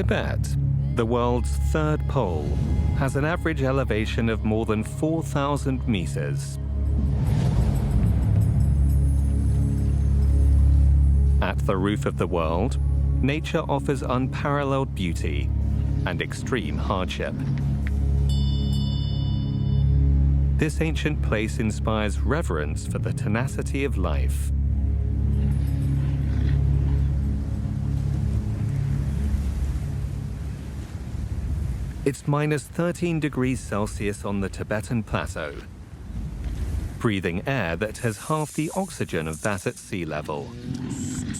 Tibet, the world's third pole, has an average elevation of more than 4,000 meters. At the roof of the world, nature offers unparalleled beauty and extreme hardship. This ancient place inspires reverence for the tenacity of life. It's minus 13 degrees Celsius on the Tibetan plateau, breathing air that has half the oxygen of that at sea level.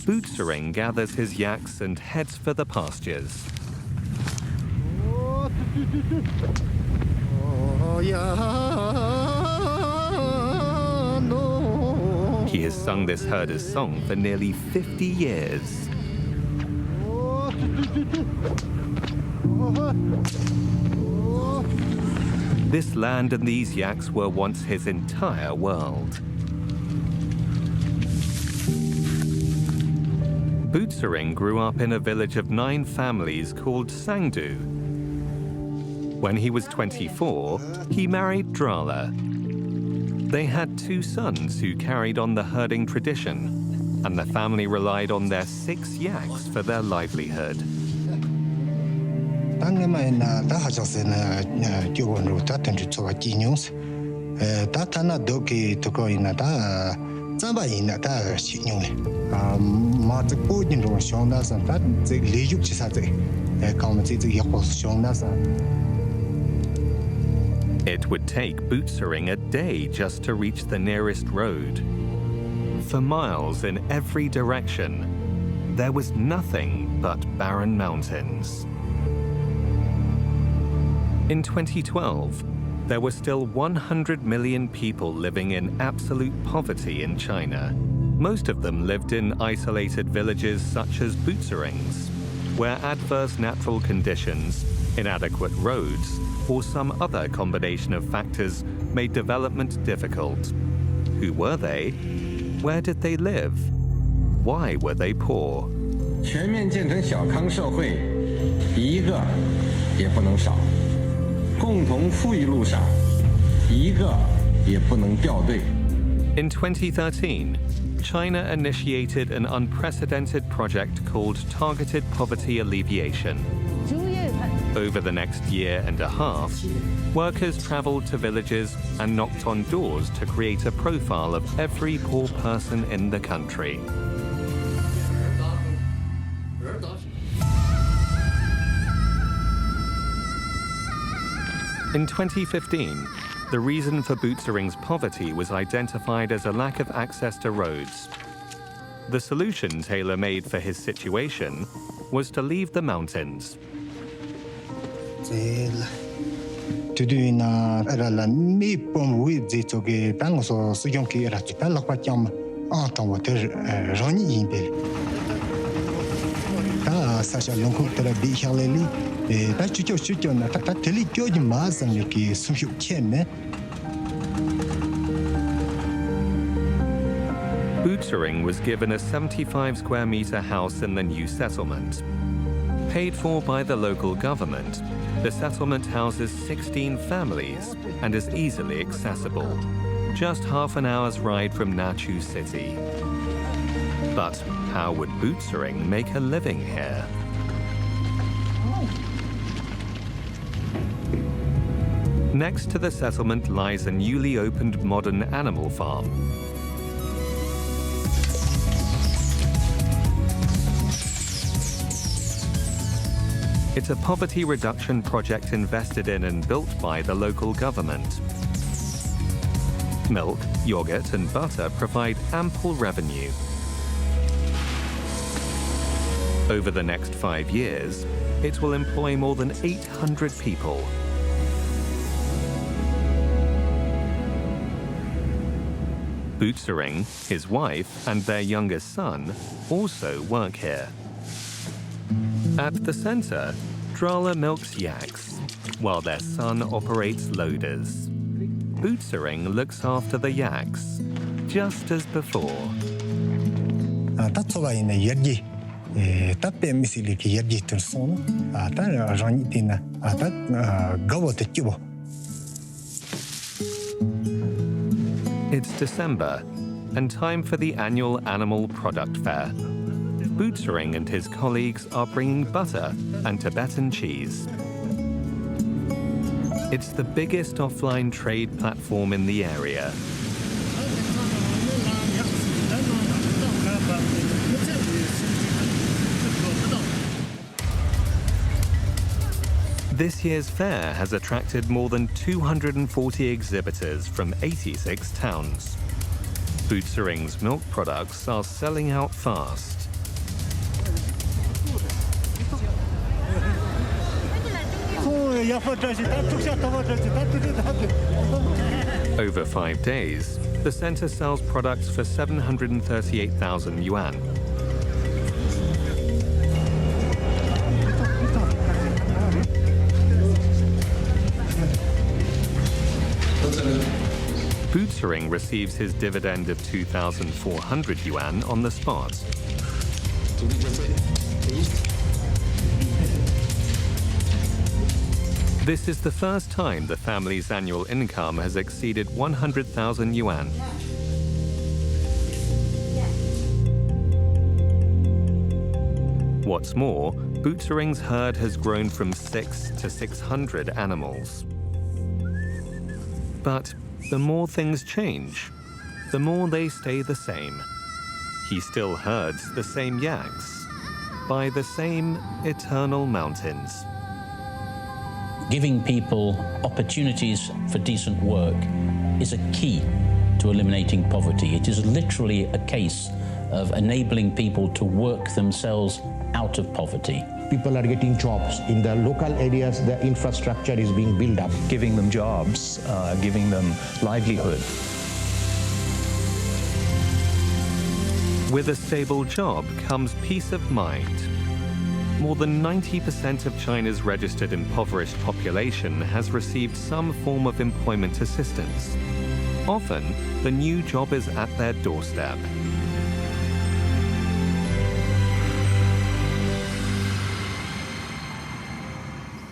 Bootsering gathers his yaks and heads for the pastures. He has sung this herder's song for nearly 50 years. This land and these yaks were once his entire world. Bootsering grew up in a village of 9 families called Sangdu. When he was 24, he married Drala. They had 2 sons who carried on the herding tradition, and the family relied on their 6 yaks for their livelihood. It would take Bootsering a day just to reach the nearest road. For miles in every direction, there was nothing but barren mountains. In 2012, there were still 100 million people living in absolute poverty in China. Most of them lived in isolated villages such as Bootsering's, where adverse natural conditions, inadequate roads, or some other combination of factors made development difficult. Who were they? Where did they live? Why were they poor? 全面建成小康社会，一个也不能少。共同富裕路上，一个也不能掉队。In 2013, China initiated an unprecedented project called Targeted Poverty Alleviation. Over the next year and a half, workers traveled to villages and knocked on doors to create a profile of every poor person in the country. In 2015, the reason for Bootsering's poverty was identified as a lack of access to roads. The solution tailor-made for his situation was to leave the mountains. Bootsering was given a 75-square-meter house in the new settlement. Paid for by the local government, the settlement houses 16 families and is easily accessible, just half an hour's ride from Nachu city. But how would Bootsering make a living here? Next to the settlement lies a newly opened modern animal farm. It's a poverty reduction project invested in and built by the local government. Milk, yogurt, and butter provide ample revenue. Over the next 5 years, it will employ more than 800 people. Bootsering, his wife, and their youngest son also work here. At the center, Drala milks yaks, while their son operates loaders. Bootsering looks after the yaks, just as before. tapi misili ki yergitin sonu atan ranitina atat gavote kibo. It's December, and time for the annual animal product fair. Bootsering and his colleagues are bringing butter and Tibetan cheese. It's the biggest offline trade platform in the area. This year's fair has attracted more than 240 exhibitors from 86 towns. Bootsering's milk products are selling out fast. Over 5 days, the center sells products for 738,000 yuan. Bootsering receives his dividend of 2,400 yuan on the spot. This is the first time the family's annual income has exceeded 100,000 yuan. What's more, Bootsering's herd has grown from 6 to 600 animals. But the more things change, the more they stay the same. He still herds the same yaks by the same eternal mountains. Giving people opportunities for decent work is a key to eliminating poverty. It is literally a case of enabling people to work themselves out of poverty. People are getting jobs. In the local areas, the infrastructure is being built up. Giving them jobs, giving them livelihood. With a stable job comes peace of mind. More than 90% of China's registered impoverished population has received some form of employment assistance. Often, the new job is at their doorstep.